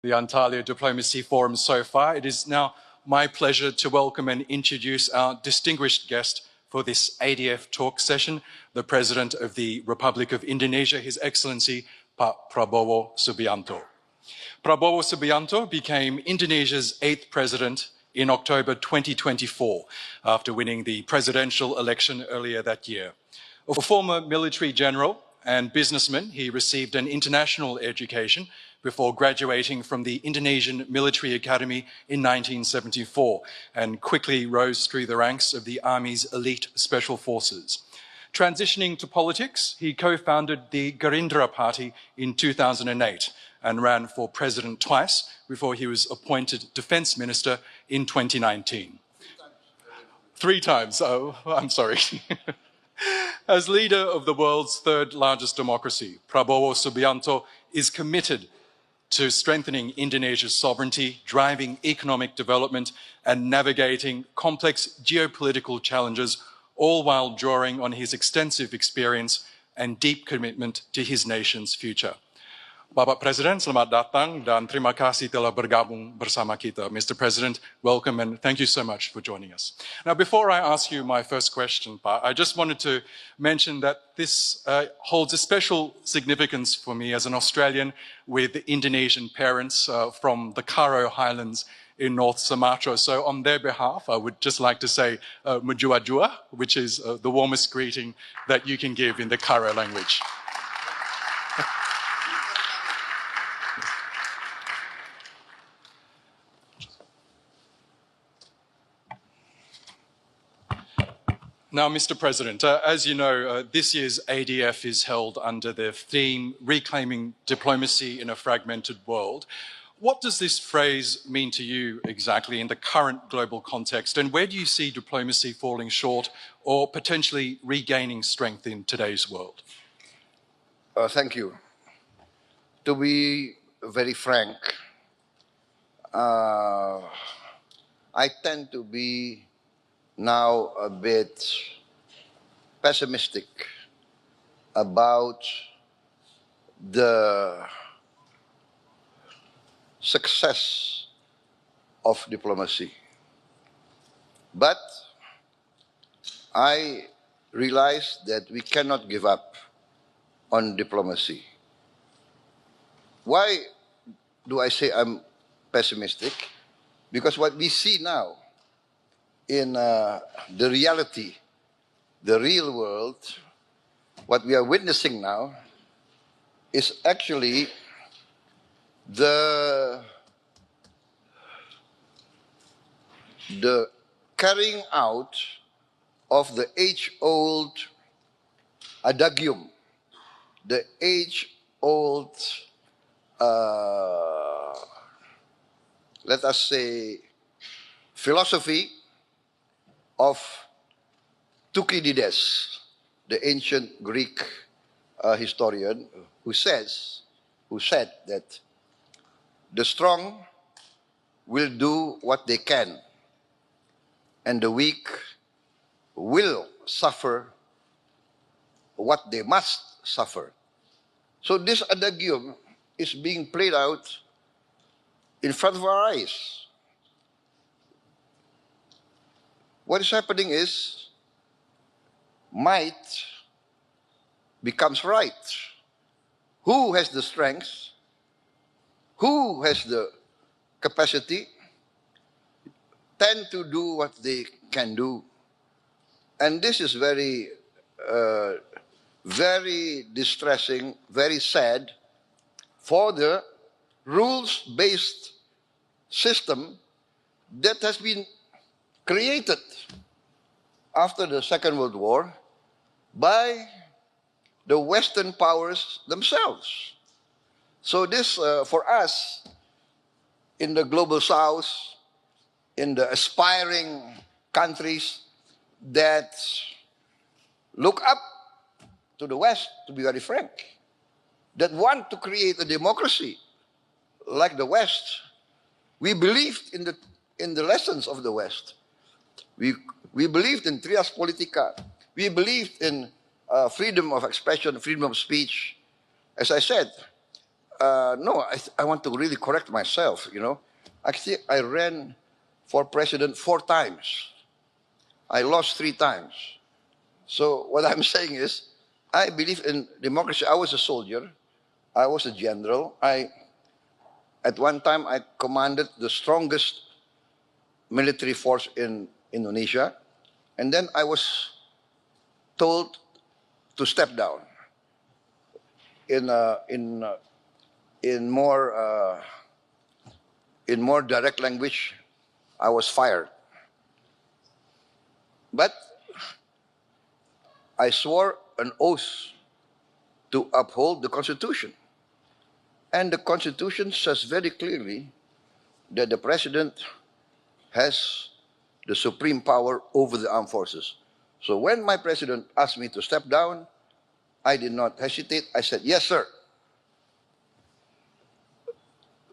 the Antalya Diplomacy Forum so far. It is now my pleasure to welcome and introduce our distinguished guest for this ADF talk session, the President of the Republic of Indonesia, His Excellency Pak Prabowo Subianto. Prabowo Subianto became Indonesia's 8th president in October 2024 after winning the presidential election earlier that year. A former military general and businessman, he received an international education before graduating from the Indonesian Military Academy in 1974 and quickly rose through the ranks of the Army's elite special forces. Transitioning to politics, he co-founded the Gerindra Party in 2008 and ran for president twice before he was appointed defense minister in 2019. Three times, oh, I'm sorry. As leader of the world's third largest democracy, Prabowo Subianto is committed to strengthening Indonesia's sovereignty, driving economic development, and navigating complex geopolitical challenges, all while drawing on his extensive experience and deep commitment to his nation's future. Bapak Presiden, selamat datang dan terima kasih telah bergabung bersama kita. Mr. President, welcome and thank you so much for joining us. Now, before I ask you my first question, Pak, I just wanted to mention that this holds a special significance for me as an Australian with Indonesian parents from the Karo Highlands in North Sumatra. So on their behalf, I would just like to say Mujua-jua, which is the warmest greeting that you can give in the Karo language. Now, Mr. President, as you know, this year's ADF is held under the theme, Reclaiming Diplomacy in a Fragmented World. What does this phrase mean to you exactly in the current global context, and where do you see diplomacy falling short or potentially regaining strength in today's world? Thank you. To be very frank, I tend to be now a bit pessimistic about the success of diplomacy. But I realize that we cannot give up on diplomacy. Why do I say I'm pessimistic? Because what we see now in the reality, the real world, what we are witnessing now is actually the carrying out of the age-old adagium, the age-old, let us say, philosophy of Thucydides, the ancient Greek historian, who said that the strong will do what they can, and the weak will suffer what they must suffer. So this adagium is being played out in front of our eyes. What is happening is might becomes right. Who has the strength? Who has the capacity? Tend to do what they can do. And this is very, very distressing, very sad for the rules-based system that has been created after the Second World War by the Western powers themselves. So this, for us, in the global South, in the aspiring countries that look up to the West, to be very frank, that want to create a democracy like the West, we believed in the lessons of the West. We believed in trias politica. We believed in freedom of expression, freedom of speech. As I said, No, I want to really correct myself, Actually, I ran for president 4 times. I lost 3 times. So what I'm saying is, I believe in democracy. I was a soldier. I was a general. At one time, I commanded the strongest military force in Indonesia. And then I was told to step down. In more direct language, I was fired. But I swore an oath to uphold the Constitution. And the Constitution says very clearly that the President has the supreme power over the armed forces. So when my President asked me to step down, I did not hesitate. I said, yes, sir.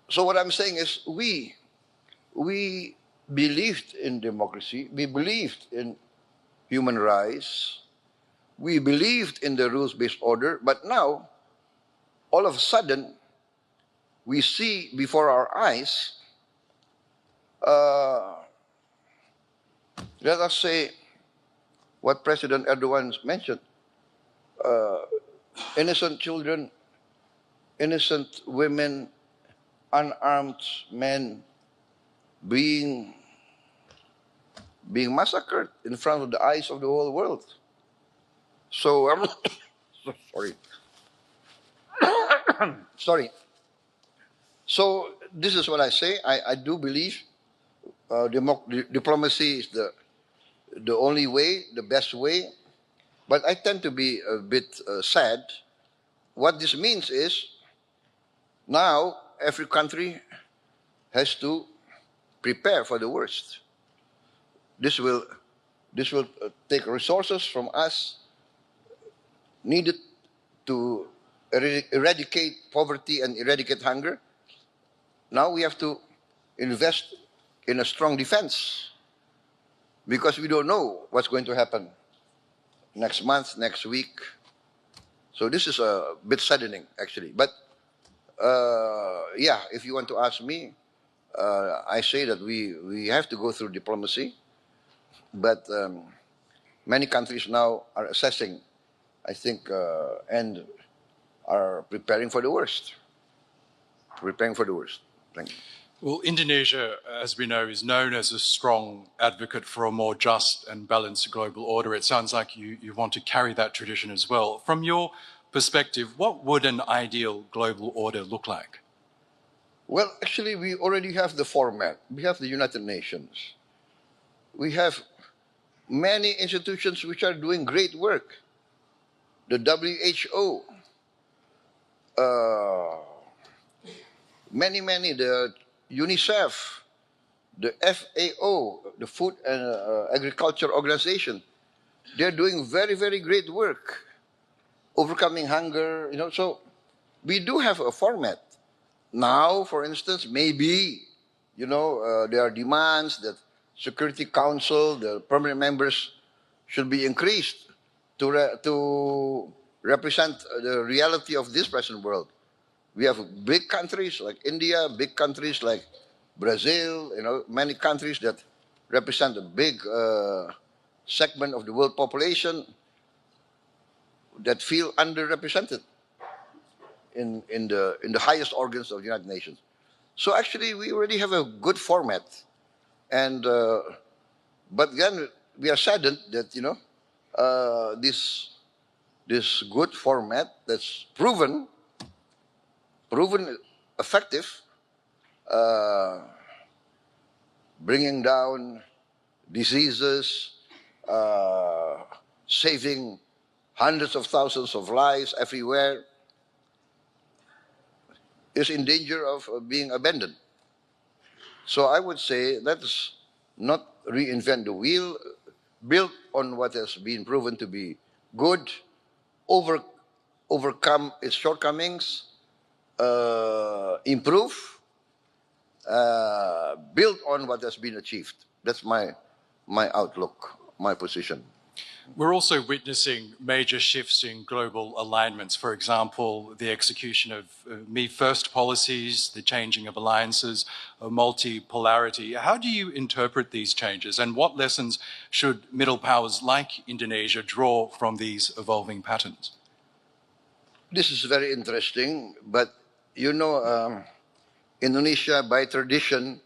So what I'm saying is, we believed in democracy, we believed in human rights, we believed in the rules-based order, but now, all of a sudden, we see before our eyes, let us say, what President Erdogan mentioned, innocent children, innocent women, unarmed men being massacred in front of the eyes of the whole world. So, sorry. Sorry. So, this is what I say. I do believe diplomacy is the only way, the best way. But I tend to be a bit sad. What this means is, now every country has to prepare for the worst. This will take resources from us needed to eradicate poverty and eradicate hunger. Now we have to invest in a strong defense, because we don't know what's going to happen next month, next week. So this is a bit saddening, actually. But yeah, if you want to ask me, I say that we have to go through diplomacy, but many countries now are assessing, I think, and are preparing for the worst. Preparing for the worst. Thank you. Well, Indonesia, as we know, is known as a strong advocate for a more just and balanced global order. It sounds like you want to carry that tradition as well. From your perspective, what would an ideal global order look like? Well, actually, we already have the format. We have the United Nations. We have many institutions which are doing great work. The WHO, many, the UNICEF, the FAO, the Food and Agriculture Organization. They're doing very, very great work, overcoming hunger, so we do have a format. Now, for instance, maybe, there are demands that Security Council, the permanent members, should be increased to represent the reality of this present world. We have big countries like India, big countries like Brazil, many countries that represent a big segment of the world population that feel underrepresented in the highest organs of the United Nations. So actually, we already have a good format, and but then we are saddened that this good format that's proven effective, bringing down diseases, saving hundreds of thousands of lives everywhere, is in danger of being abandoned. So I would say let's not reinvent the wheel, build on what has been proven to be good, overcome its shortcomings, improve, build on what has been achieved. That's my outlook, my position. We're also witnessing major shifts in global alignments. For example, the execution of me first policies, the changing of alliances, multipolarity. How do you interpret these changes, and what lessons should middle powers like Indonesia draw from these evolving patterns? This is very interesting, but you know, Indonesia, by tradition,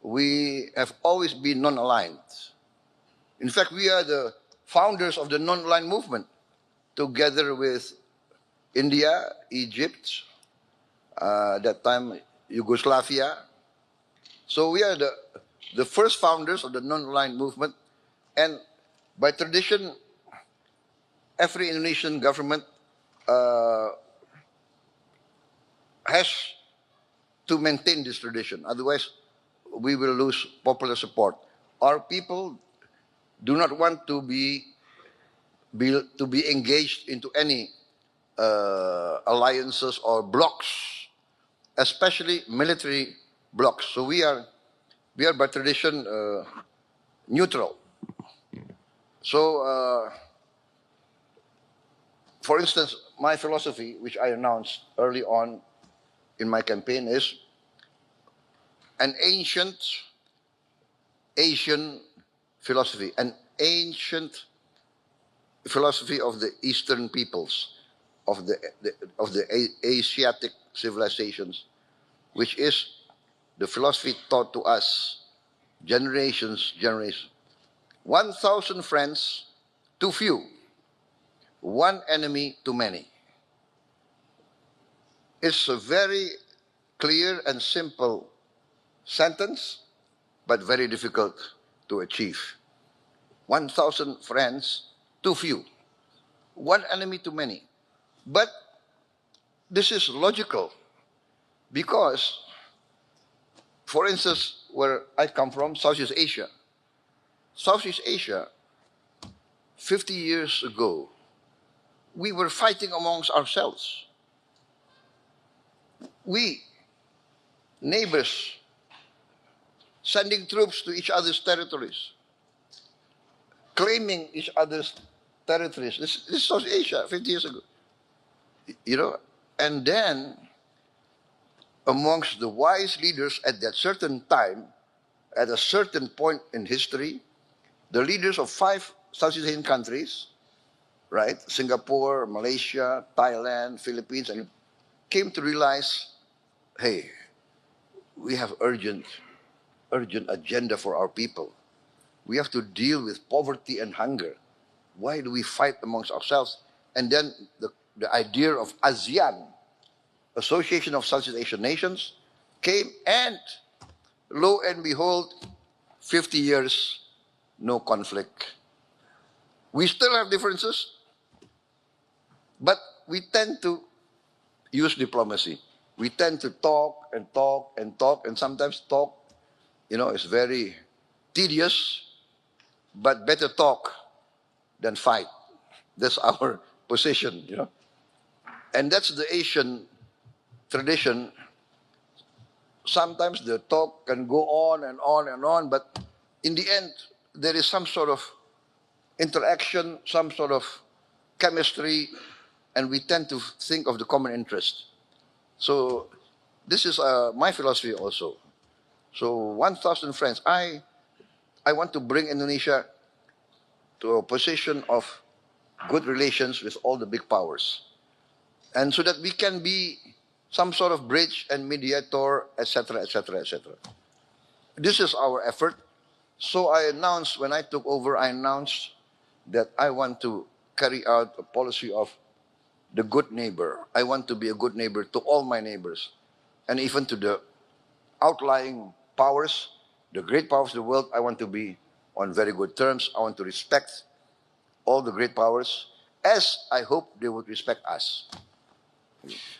we have always been non-aligned. In fact, we are the founders of the non-aligned movement, together with India, Egypt, that time Yugoslavia. So we are the first founders of the non-aligned movement, and by tradition, every Indonesian government has to maintain this tradition. Otherwise, we will lose popular support. Our people do not want to be engaged into any alliances or blocs, especially military blocs. So we are by tradition neutral. So, for instance, my philosophy, which I announced early on in my campaign, is an ancient Asian philosophy, an ancient philosophy of the Eastern peoples, of the Asiatic civilizations, which is the philosophy taught to us generations. 1,000 friends too few, one enemy too many. It's a very clear and simple sentence, but very difficult to achieve. 1,000 friends too few, one enemy too many. But this is logical because, for instance, where I come from, Southeast Asia, 50 years ago, we were fighting amongst ourselves. We, neighbors, sending troops to each other's territories, claiming each other's territories. This is South Asia 50 years ago. You know, and then amongst the wise leaders at that certain time, at a certain point in history, the leaders of 5 Southeast Asian countries, right, Singapore, Malaysia, Thailand, Philippines, and came to realize, hey, we have urgent agenda for our people. We have to deal with poverty and hunger. Why do we fight amongst ourselves? And then the idea of ASEAN, Association of Southeast Asian Nations, came, and lo and behold, 50 years, no conflict. We still have differences, but we tend to use diplomacy. We tend to talk and talk and talk, and sometimes talk, you know, is very tedious, but better talk than fight. That's our position, you know. And that's the Asian tradition. Sometimes the talk can go on and on and on, but in the end, there is some sort of interaction, some sort of chemistry, and we tend to think of the common interest. So this is my philosophy also. So 1,000 friends. I want to bring Indonesia to a position of good relations with all the big powers, and so that we can be some sort of bridge and mediator, etc., etc., etc. This is our effort. So I announced, when I took over, I announced that I want to carry out a policy of the good neighbor. I want to be a good neighbor to all my neighbors, and even to the outlying powers, the great powers of the world. I want to be on very good terms. I want to respect all the great powers, as I hope they would respect us.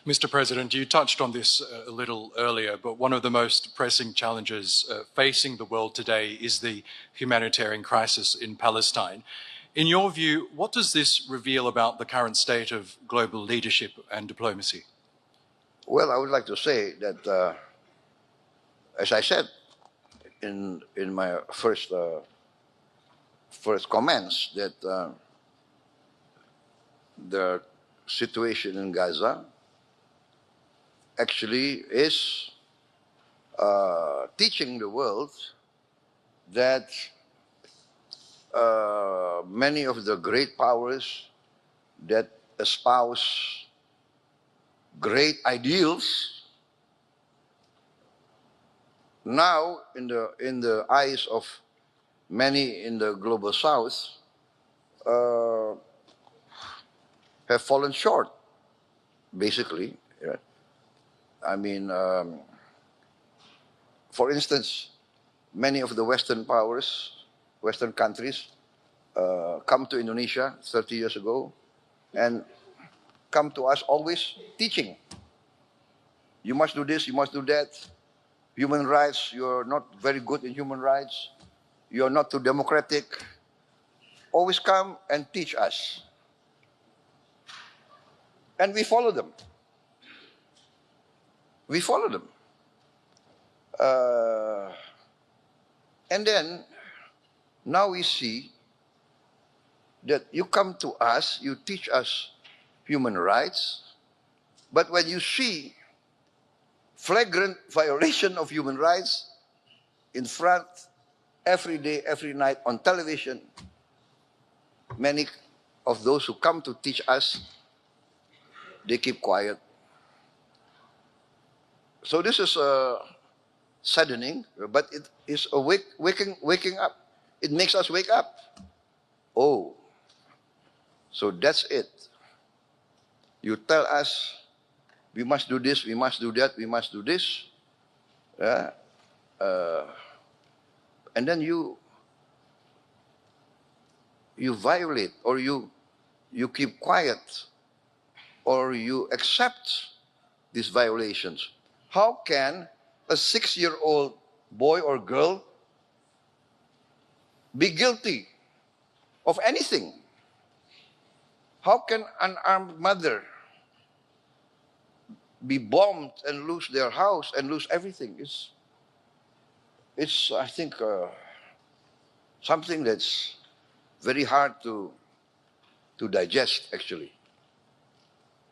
Mr. President, you touched on this a little earlier, but one of the most pressing challenges facing the world today is the humanitarian crisis in Palestine. In your view, what does this reveal about the current state of global leadership and diplomacy? Well, I would like to say that, as I said in my first comments, that the situation in Gaza actually is teaching the world that many of the great powers that espouse great ideals now in the eyes of many in the global south have fallen short, basically. I mean, for instance, many of the Western powers, Western countries, come to Indonesia 30 years ago and come to us always teaching. You must do this, you must do that. Human rights, you're not very good in human rights. You're not too democratic. Always come and teach us. And we follow them. We follow them. And then, now we see that you come to us, you teach us human rights, but when you see flagrant violation of human rights in front, every day, every night on television, many of those who come to teach us, they keep quiet. So this is saddening, but it is a waking up. It makes us wake up. Oh, so that's it. You tell us we must do this, we must do that, we must do this. And then you violate, or you keep quiet, or you accept these violations. How can a 6-year-old boy or girl be guilty of anything? How can an armed mother be bombed and lose their house and lose everything? It's I think, something that's very hard to digest, actually.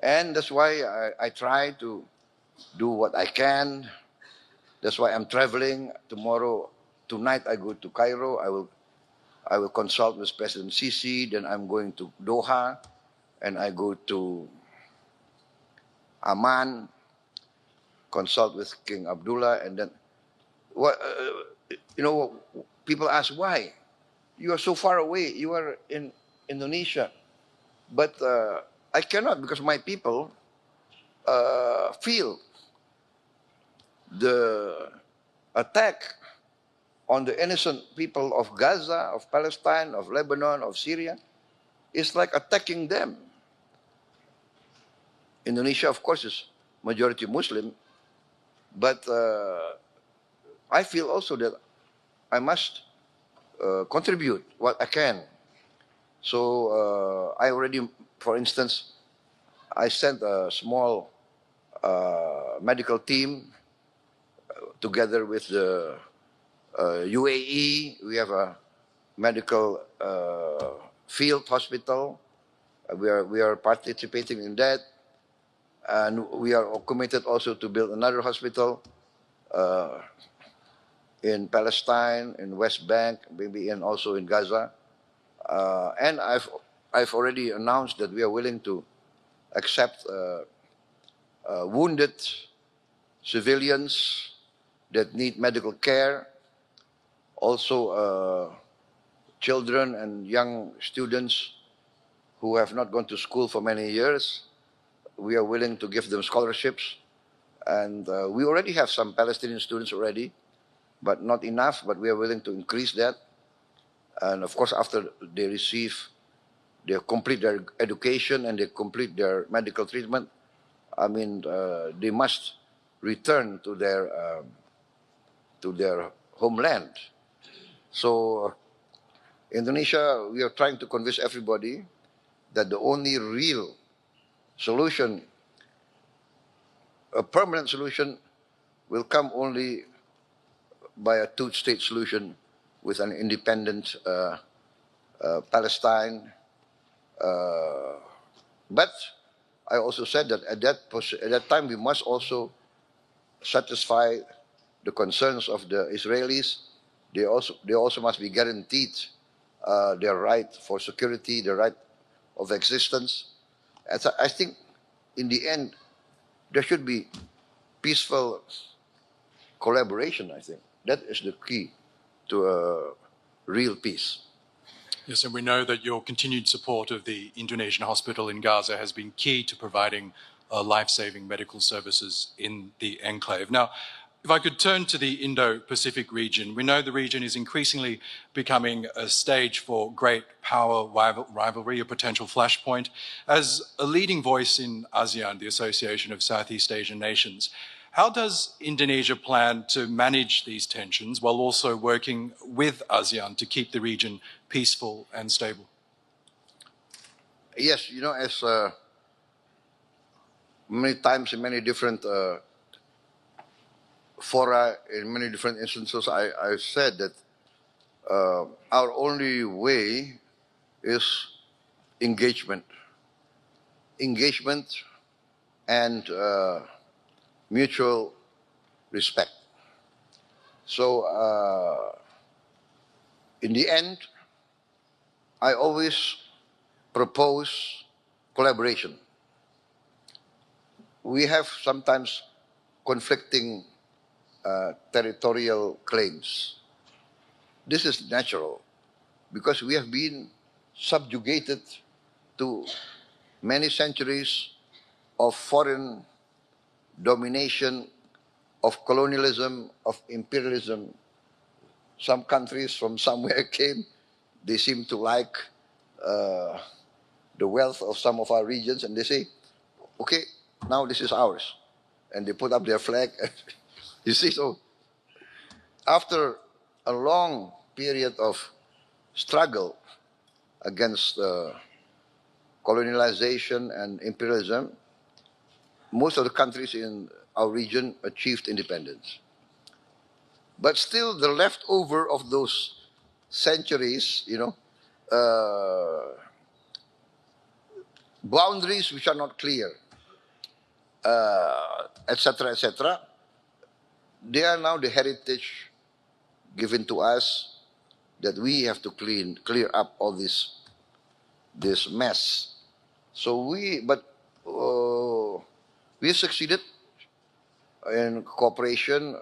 And that's why I try to do what I can. That's why I'm traveling tomorrow. Tonight I go to Cairo. I will consult with President Sisi. Then I'm going to Doha, and I go to Amman, consult with King Abdullah, and then people ask why you are so far away. You are in Indonesia, but I cannot, because my people feel the attack on the innocent people of Gaza, of Palestine, of Lebanon, of Syria. Is like attacking them. Indonesia, of course, is majority Muslim, but I feel also that I must contribute what I can. So I already, for instance, I sent a small medical team together with the UAE. We have a medical field hospital. We are participating in that, and we are committed also to build another hospital in Palestine, in West Bank, maybe, and also in Gaza. And I've already announced that we are willing to accept wounded civilians that need medical care, also children and young students who have not gone to school for many years. We are willing to give them scholarships, and we already have some Palestinian students already, but not enough, but we are willing to increase that. And of course, after they complete their education and they complete their medical treatment, I mean, they must return to their homeland. So Indonesia, we are trying to convince everybody that the only real solution, a permanent solution, will come only by a two-state solution with an independent Palestine, But I also said that at that time we must also satisfy the concerns of the Israelis. They also must be guaranteed their right for security, their right of existence. And so I think in the end there should be peaceful collaboration. I think that is the key to a real peace. Yes, and we know that your continued support of the Indonesian hospital in Gaza has been key to providing life-saving medical services in the enclave. Now, if I could turn to the Indo-Pacific region, we know the region is increasingly becoming a stage for great power rivalry, a potential flashpoint. As a leading voice in ASEAN, the Association of Southeast Asian Nations, how does Indonesia plan to manage these tensions while also working with ASEAN to keep the region peaceful and stable? Yes, you know, as many times in many different fora, in many different instances, I said that our only way is engagement. Engagement and mutual respect. So in the end, I always propose collaboration. We have sometimes conflicting territorial claims. This is natural because we have been subjugated to many centuries of foreign domination, of colonialism, of imperialism. Some countries from somewhere came, they seem to like the wealth of some of our regions, and they say, okay, now this is ours. And they put up their flag. You see, so after a long period of struggle against colonialization and imperialism, most of the countries in our region achieved independence. But still, the leftover of those centuries, you know, boundaries which are not clear, etc., they are now the heritage given to us that we have to clear up all this mess. So we succeeded in cooperation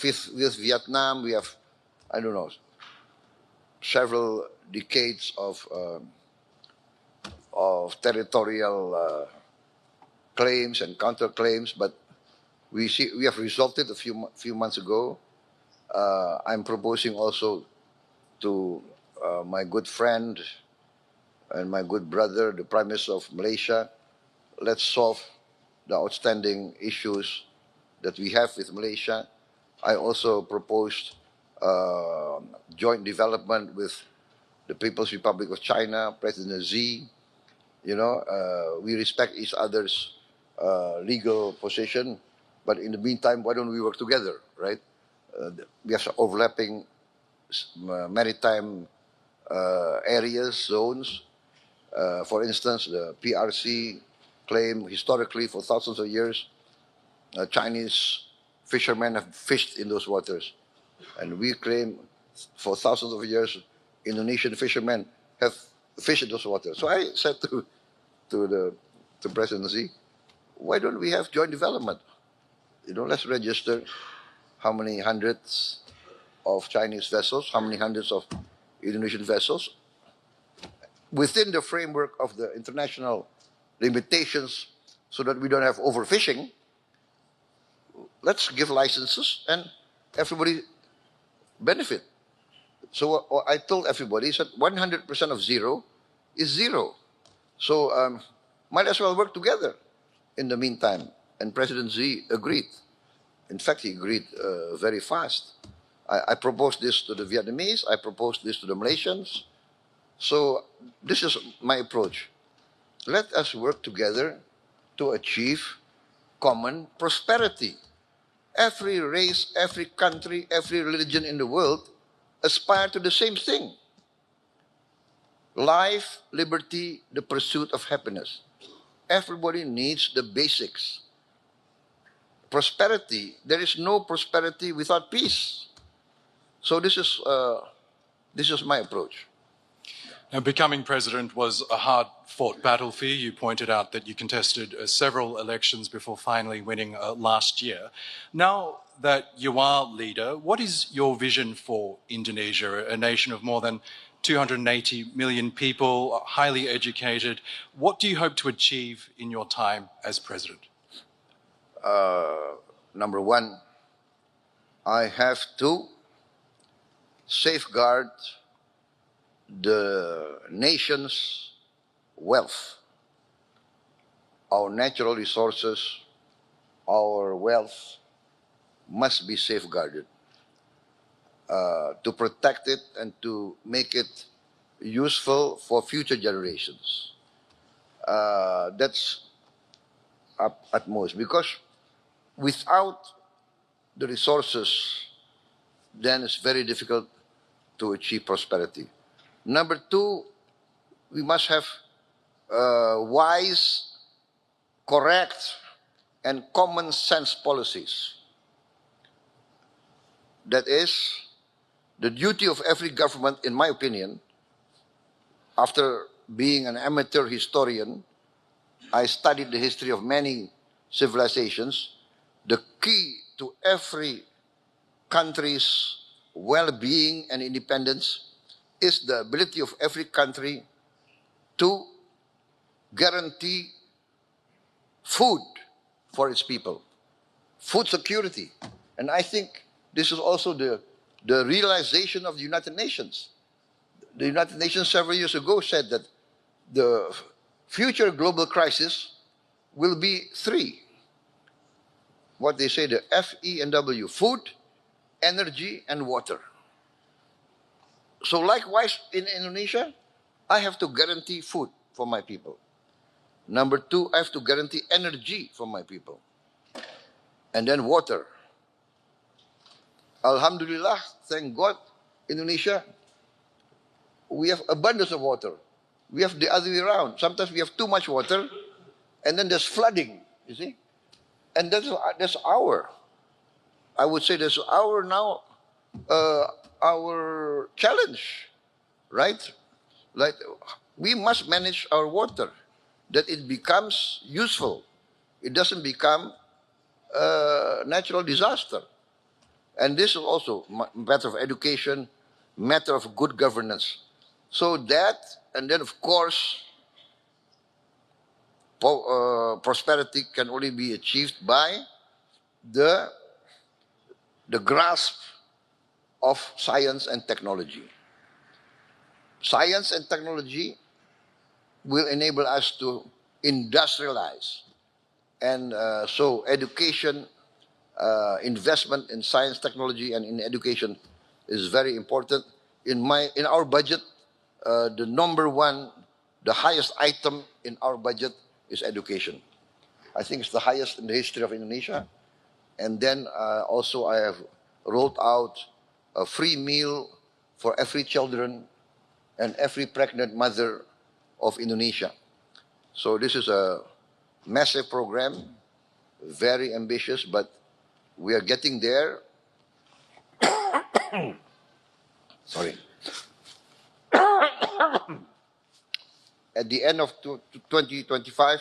with Vietnam. We have, I don't know, several decades of territorial claims and counterclaims, but we have resolved it a few months ago. I'm proposing also to my good friend and my good brother, the Prime Minister of Malaysia, let's solve the outstanding issues that we have with Malaysia. I also proposed joint development with the People's Republic of China, President Xi. You know, we respect each other's legal position, but in the meantime, why don't we work together, right? We have some overlapping maritime areas, zones. For instance, the PRC claim historically for thousands of years, Chinese fishermen have fished in those waters. And we claim for thousands of years, Indonesian fishermen have fished in those waters. So I said to President Xi, why don't we have joint development? You know, let's register how many hundreds of Chinese vessels, how many hundreds of Indonesian vessels, within the framework of the international limitations so that we don't have overfishing. Let's give licenses and everybody benefit. So I told everybody, said 100% of zero is zero. So might as well work together in the meantime. And President Xi agreed. In fact, he agreed very fast. I proposed this to the Vietnamese. I proposed this to the Malaysians. So this is my approach. Let us work together to achieve common prosperity. Every race, every country, every religion in the world aspire to the same thing. life, liberty, the pursuit of happiness. Everybody needs the basics. Prosperity, there is no prosperity without peace. So this is my approach. Now, becoming president was a hard-fought battle for you. You pointed out that you contested several elections before finally winning last year. Now that you are leader, what is your vision for Indonesia, a nation of more than 280 million people, highly educated? What do you hope to achieve in your time as president? Number one, I have to safeguard the nation's wealth, our natural resources, our wealth must be safeguarded to protect it and to make it useful for future generations. That's at most, because without the resources, then it's very difficult to achieve prosperity. Number two, we must have wise, correct, and common sense policies. That is the duty of every government, in my opinion. After being an amateur historian, I studied the history of many civilizations. The key to every country's well-being and independence is the ability of every country to guarantee food for its people, food security. And I think this is also the realization of the United Nations. The United Nations several years ago said that the future global crisis will be three. What they say, the FEW, food, energy, and water. So likewise, in Indonesia, I have to guarantee food for my people. Number two, I have to guarantee energy for my people. And then water. Alhamdulillah, thank God, Indonesia, we have abundance of water. We have the other way around. Sometimes we have too much water, and then there's flooding, you see? And that's I would say that's our challenge, right? Like, we must manage our water, that it becomes useful. It doesn't become a natural disaster. And this is also a matter of education, matter of good governance. So that, and then of course, prosperity can only be achieved by the grasp of science and technology. Science and technology will enable us to industrialize. And so education, investment in science, technology, and in education is very important. In our budget, the number one, the highest item in our budget is education. I think it's the highest in the history of Indonesia. And then also I have rolled out a free meal for every children and every pregnant mother of Indonesia. So this is a massive program, very ambitious, but we are getting there. Sorry. At the end of 2025,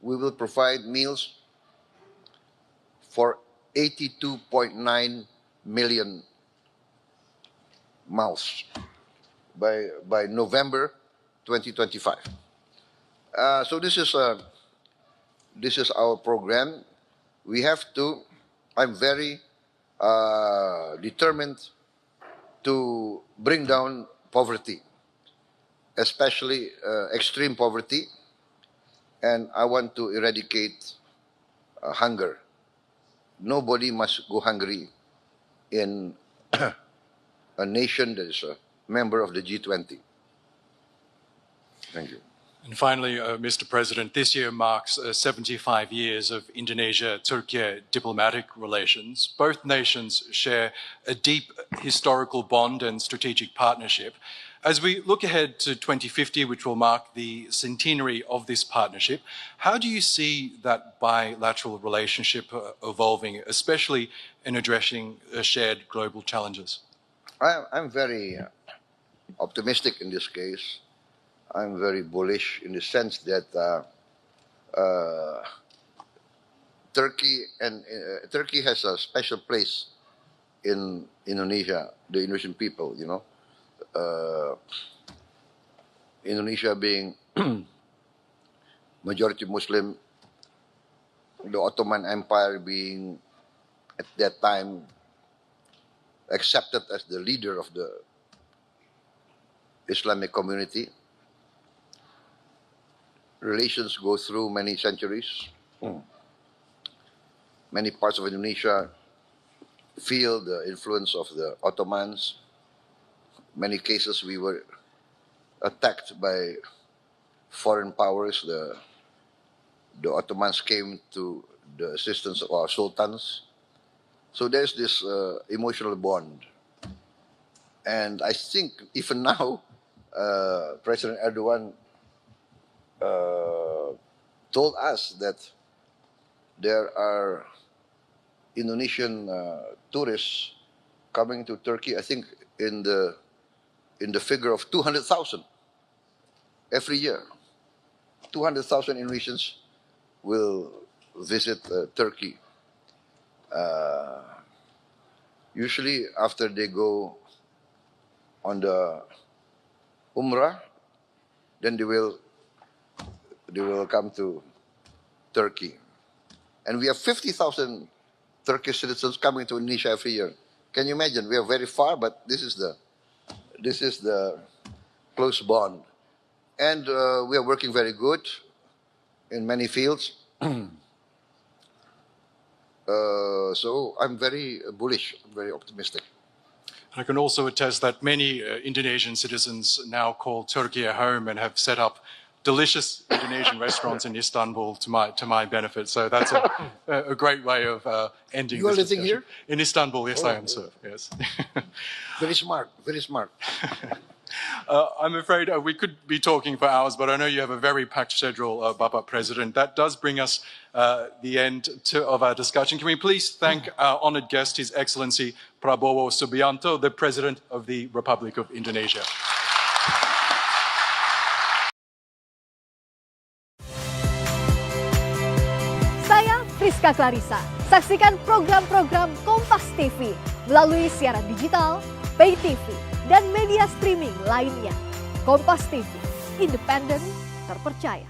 we will provide meals for 82.9 million mouths by November 2025. So this is our program. We have to. I'm very determined to bring down poverty, especially extreme poverty, and I want to eradicate hunger. Nobody must go hungry in a nation that is a member of the G20. Thank you. And finally, Mr. President, this year marks 75 years of Indonesia-Turkiye diplomatic relations. Both nations share a deep historical bond and strategic partnership. As we look ahead to 2050, which will mark the centenary of this partnership, how do you see that bilateral relationship evolving, especially in addressing shared global challenges? I'm very optimistic in this case. I'm very bullish in the sense that Turkey has a special place in Indonesia, the Indonesian people, you know. Indonesia being majority Muslim, the Ottoman Empire being at that time accepted as the leader of the Islamic community. Relations go through many centuries. Many parts of Indonesia feel the influence of the Ottomans. Many cases we were attacked by foreign powers. The Ottomans came to the assistance of our sultans. So there's this emotional bond. And I think even now, President Erdogan told us that there are Indonesian tourists coming to Turkey, I think in the figure of 200,000 every year. 200,000 Indonesians will visit Turkey. Usually after they go on the Umrah, then they will come to Turkey. And we have 50,000 Turkish citizens coming to Indonesia every year. Can you imagine? We are very far, but this is the close bond. And we are working very good in many fields. So I'm very bullish, very optimistic. I can also attest that many Indonesian citizens now call Turkiye home and have set up delicious Indonesian restaurants in Istanbul to my benefit. So that's a great way of ending. You are this living discussion. here? In Istanbul, yes, I am, sir. Yes. Very smart, very smart. I'm afraid we could be talking for hours, but I know you have a very packed schedule, Bapak President. That does bring us the end of our discussion. Can we please thank our honored guest, His Excellency Prabowo Subianto, the President of the Republic of Indonesia. Saya Priska Clarissa. Saksikan program-program Kompas TV melalui siaran digital, pay TV, dan media streaming lainnya. Kompas TV, independen, terpercaya.